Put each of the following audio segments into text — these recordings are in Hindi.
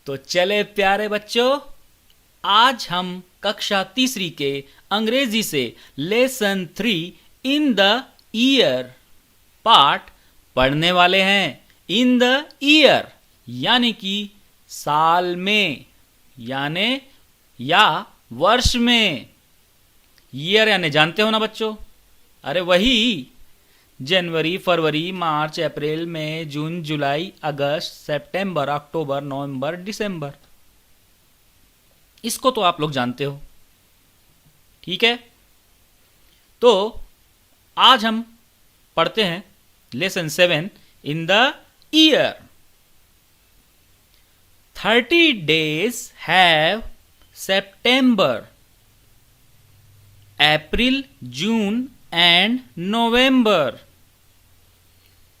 तो चले प्यारे बच्चों, आज हम कक्षा तीसरी के अंग्रेजी से lesson 3 in the year part पढ़ने वाले हैं। इन द ईयर यानी कि साल में, यानी या वर्ष में। ईयर यानी जानते हो ना बच्चों? अरे वही जनवरी, फरवरी, मार्च, अप्रैल, मई, जून, जुलाई, अगस्त, सितंबर, अक्टूबर, नवंबर, दिसंबर। इसको तो आप लोग जानते हो, ठीक है। तो आज हम पढ़ते हैं lesson 7 in the year. 30 days have September, April, June and November.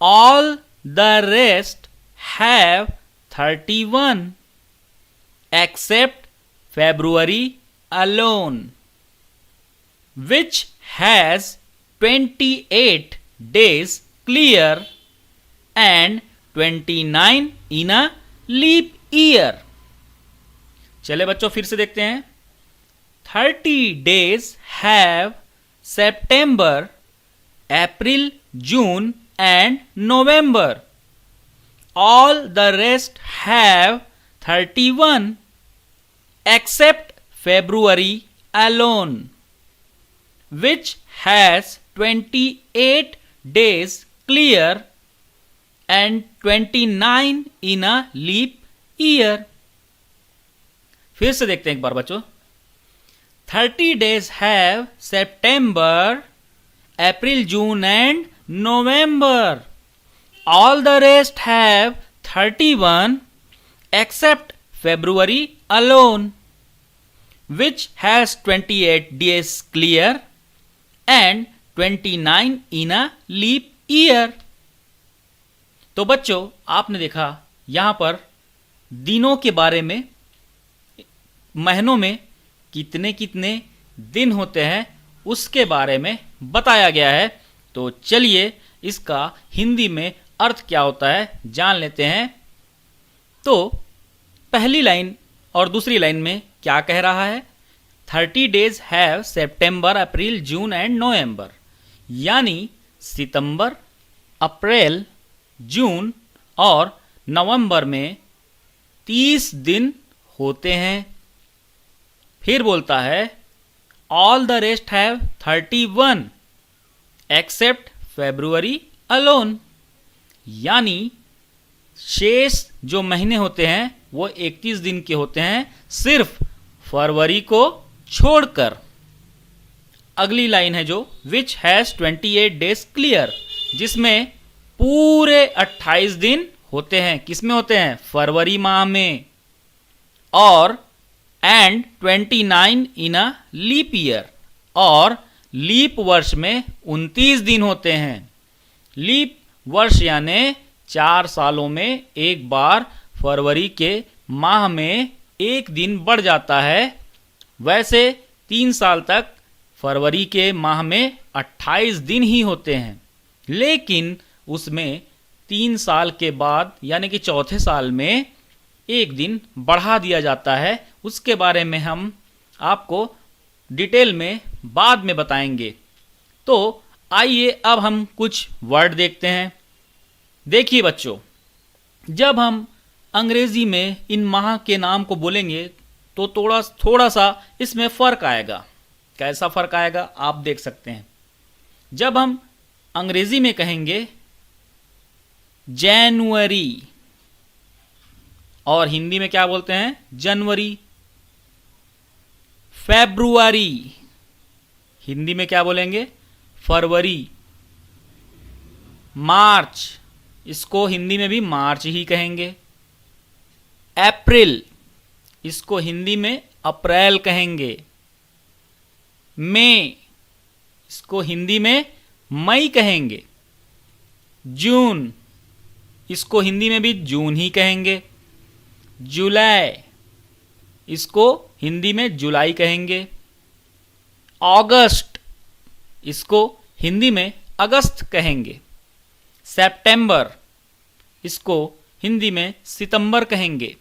All the rest have 31 except February alone, which has 28 days clear and 29 in a leap year. चले बच्चों फिर से देखते हैं। 30 days have September, April, June and November. All the rest have 31 except February alone, which has 28 days clear and 29 in a leap year. फिर से देखते हैं एक बार बच्चों। 30 days have September, April, June and November. All the rest have 31 except February alone, which has 28 days clear and 29 in a leap year. तो बच्चों आपने देखा यहां पर दिनों के बारे में, महीनों में कितने कितने दिन होते हैं उसके बारे में बताया गया है। तो चलिए इसका हिंदी में अर्थ क्या होता है जान लेते हैं। तो पहली लाइन और दूसरी लाइन में क्या कह रहा है? 30 days have September, April, June and November, यानी सितंबर, अप्रैल, जून और नवंबर में 30 दिन होते हैं। फिर बोलता है all the rest have 31 except February alone, यानी शेष जो महीने होते हैं वो 31 दिन के होते हैं, सिर्फ फरवरी को छोड़कर। अगली लाइन है जो विच हैज 28 डेज क्लियर, जिसमें पूरे 28 दिन होते हैं। किसमें होते हैं? फरवरी माह में। और and 29 in a leap year, और लीप वर्ष में 29 दिन होते हैं। लीप वर्ष यानी 4 सालों में एक बार फरवरी के माह में एक दिन बढ़ जाता है। वैसे 3 साल तक फरवरी के माह में 28 दिन ही होते हैं, लेकिन उसमें 3 साल के बाद यानी कि चौथे साल में एक दिन बढ़ा दिया जाता है। उसके बारे में हम आपको डिटेल में बाद में बताएंगे। तो आइए अब हम कुछ वर्ड देखते हैं। देखिए बच्चों, जब हम अंग्रेजी में इन माह के नाम को बोलेंगे तो थोड़ा सा इसमें फ़र्क आएगा। कैसा फ़र्क आएगा आप देख सकते हैं। जब हम अंग्रेजी में कहेंगे जनवरी, और हिंदी में क्या बोलते हैं? जनवरी। फेब्रुअरी, हिंदी में क्या बोलेंगे? फरवरी। मार्च, इसको हिंदी में भी मार्च ही कहेंगे। अप्रैल, इसको हिंदी में अप्रैल कहेंगे। मई, इसको हिंदी में मई कहेंगे। जून, इसको हिंदी में भी जून ही कहेंगे। जुलाई, इसको हिंदी में जुलाई कहेंगे। अगस्त, इसको हिंदी में अगस्त कहेंगे। सितंबर, इसको हिंदी में सितंबर कहेंगे।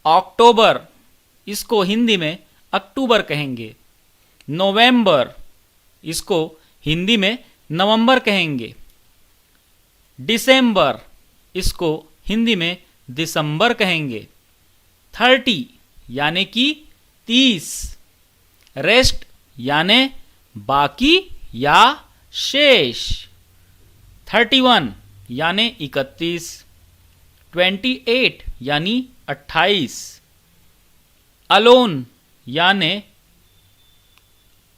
अक्टूबर, इसको हिंदी में अक्टूबर कहेंगे। नवंबर, इसको हिंदी में नवंबर कहेंगे। दिसंबर, इसको हिंदी में दिसंबर कहेंगे। 30 यानी कि 30। रेस्ट यानी बाकी या शेष। 31 यानी 31। 28 यानी 28। अलोन यानी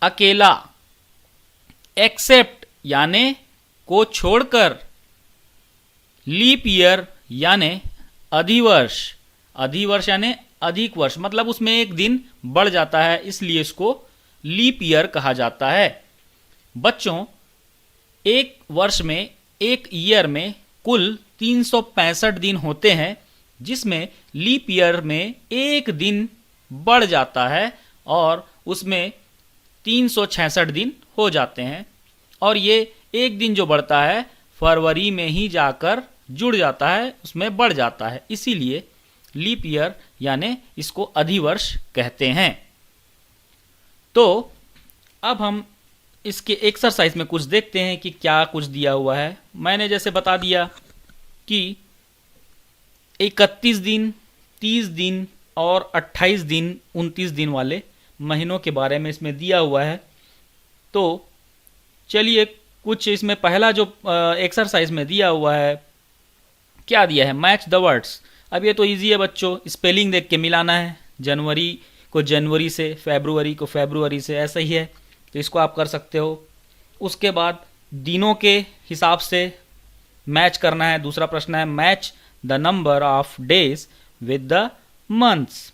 अकेला। एक्सेप्ट यानी को छोड़कर। लीप ईयर यानी अधिवर्ष। अधिवर्ष यानी अधिक वर्ष, मतलब उसमें एक दिन बढ़ जाता है, इसलिए इसको लीप ईयर कहा जाता है। बच्चों, एक वर्ष में, एक ईयर में कुल 365 दिन होते हैं, जिसमें लीप ईयर में एक दिन बढ़ जाता है और उसमें 366 दिन हो जाते हैं। और ये एक दिन जो बढ़ता है फरवरी में ही जाकर जुड़ जाता है, उसमें बढ़ जाता है, इसीलिए लीप ईयर यानी इसको अधिवर्ष कहते हैं। तो अब हम इसके एक्सरसाइज में कुछ देखते हैं कि क्या कुछ दिया हुआ है। मैंने जैसे बता दिया कि 31 दिन, 30 दिन और 28 दिन, 29 दिन वाले महीनों के बारे में इसमें दिया हुआ है। तो चलिए कुछ इसमें पहला जो एक्सरसाइज में दिया हुआ है, क्या दिया है, मैच द वर्ड्स। अब ये तो इजी है बच्चों, स्पेलिंग देख के मिलाना है। जनवरी को जनवरी से, फरवरी को फरवरी से, ऐसा ही है, तो इसको आप कर सकते हो। उसके बाद दिनों के हिसाब से मैच करना है। दूसरा प्रश्न है match the number of days with the months.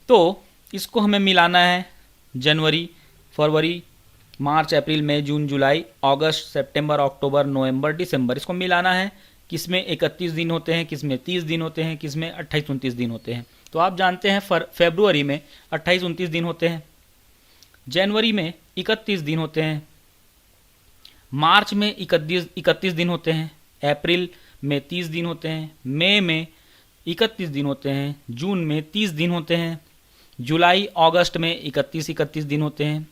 तो इसको हमें मिलाना है। जनवरी, फरवरी, मार्च, अप्रैल, मई, जून, जुलाई, अगस्त, सितंबर, अक्टूबर, नवंबर, दिसंबर, इसको मिलाना है। किसमें 31 दिन होते हैं, किसमें 30 दिन होते हैं, किसमें 28-29 दिन होते हैं। तो आप जानते हैं फरवरी में 28-29 दिन होते हैं, जनवरी में 31 दिन होते हैं, मार्च में 31 दिन होते हैं, अप्रैल में 30 दिन होते हैं, मई में 31 दिन होते हैं, जून में 30 दिन होते हैं, जुलाई अगस्त में 31 दिन होते हैं,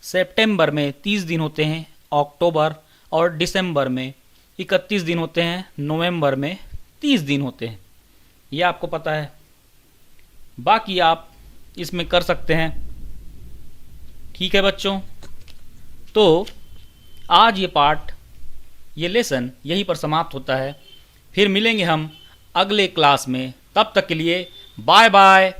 सितंबर में 30 दिन होते हैं, अक्टूबर और दिसंबर में 31 दिन होते हैं, नवंबर में 30 दिन होते हैं। ये आपको पता है, बाकी आप इसमें कर सकते हैं। ठीक है बच्चों, तो आज ये पार्ट, ये लेसन यहीं पर समाप्त होता है। फिर मिलेंगे हम अगले क्लास में, तब तक के लिए बाय बाय।